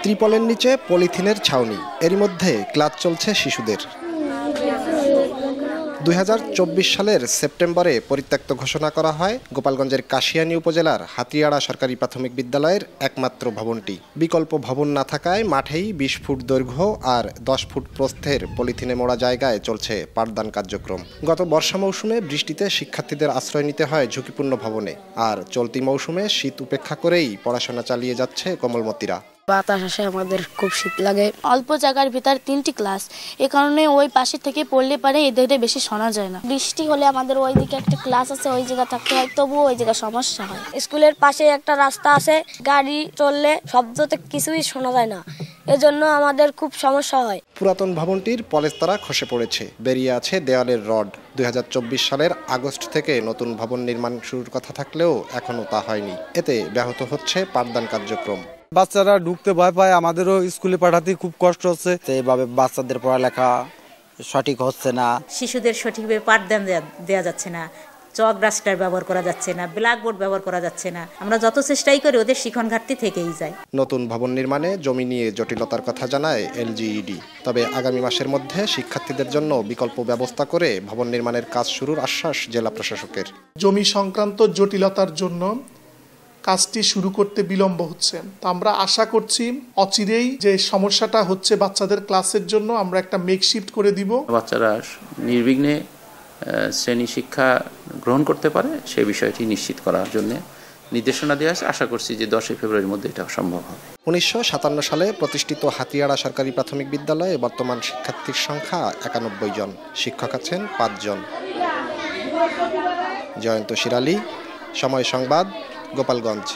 ত্রিপলের নিচে পলিথিনের ছাউনি, এরই মধ্যে ক্লাস চলছে শিশুদের। 2024 সালের সেপ্টেম্বরে পরিত্যক্ত ঘোষণা করা হয় গোপালগঞ্জের কাশিয়ানী উপজেলার হাতিয়াড়া সরকারি প্রাথমিক বিদ্যালয়ের একমাত্র ভবনটি। বিকল্প ভবন না থাকায় মাঠেই 20 ফুট দৈর্ঘ্য আর 10 ফুট প্রস্থের পলিথিনে মোড়া জায়গায় চলছে পাঠদান কার্যক্রম। গত বর্ষা মৌসুমে বৃষ্টিতে শিক্ষার্থীদের আশ্রয় নিতে হয় ঝুঁকিপূর্ণ ভবনে, আর চলতি মৌসুমে শীত উপেক্ষা করেই পড়াশোনা চালিয়ে যাচ্ছে কোমলমতিরা। বাতাস আসে, আমাদের খুব শীত লাগে। অল্প জায়গার ভিতর 3টি ক্লাস, এ কারণে ওই পাশে থেকে পড়লে পারে এদিকে বেশি শোনা যায় না। বৃষ্টি হলে আমাদের ওইদিকে একটা ক্লাস আছে, ওই জায়গা থাকতে হয়, তবুও ওই জায়গা সমস্যা হয়। স্কুলের পাশে একটা রাস্তা আছে, গাড়ি চললে শব্দতে কিছুই শোনা যায় না, এজন্য আমাদের খুব সমস্যা হয়। পুরাতন ভবনটির পলেস্তারা খসে পড়েছে, বেরিয়ে আছে দেওয়ালের রড। 2024 সালের আগস্ট থেকে নতুন ভবন নির্মাণ শুরুর কথা থাকলেও এখনও তা হয়নি। এতে ব্যাহত হচ্ছে পাঠদান কার্যক্রম। বাচ্চারা ঢুকতে ভয় পায়, আমাদেরও স্কুলে পাঠাতে খুব কষ্ট হচ্ছে। এইভাবে বাচ্চাদের পড়ালেখা সঠিক হচ্ছে না, শিশুদের সঠিকভাবে পাঠদান দেওয়া যাচ্ছে না, চক ডাস্টার ব্যবহার করা যাচ্ছে না, ব্ল্যাকবোর্ড ব্যবহার করা যাচ্ছে না। আমরা যত চেষ্টাই করি ওদের শিক্ষণ ঘাটতি থেকেই যায়। নতুন ভবন নির্মাণে জমি নিয়ে জটিলতার কথা জানায় এলজিইডি। তবে আগামী মাসের মধ্যে শিক্ষার্থীদের জন্য বিকল্প ব্যবস্থা করে ভবন নির্মাণের কাজ শুরুর আশ্বাস জেলা প্রশাসকের। জমি সংক্রান্ত জটিলতার জন্য কাজটি শুরু করতে বিলম্ব হচ্ছে। তো আমরা আশা করছি অচিরেই যে সমস্যাটা হচ্ছে বাচ্চাদের ক্লাসের জন্য আমরা একটা মেকশিফট করে দিব, বাচ্চারা নির্বিঘ্নে শ্রেণী শিক্ষা গ্রহণ করতে পারে সে বিষয়টি নিশ্চিত করার জন্য নির্দেশনা দেওয়া আছে। আশা করছি যে 10 ফেব্রুয়ারির মধ্যে এটা সম্ভব হবে। 1957 সালে প্রতিষ্ঠিত হাতিয়াড়া সরকারি প্রাথমিক বিদ্যালয়ে বর্তমান শিক্ষার্থীর সংখ্যা 91 জন, শিক্ষক আছেন 5 জন। জয়ন্ত শিরালী, সময় সংবাদ, গোপালগঞ্জ।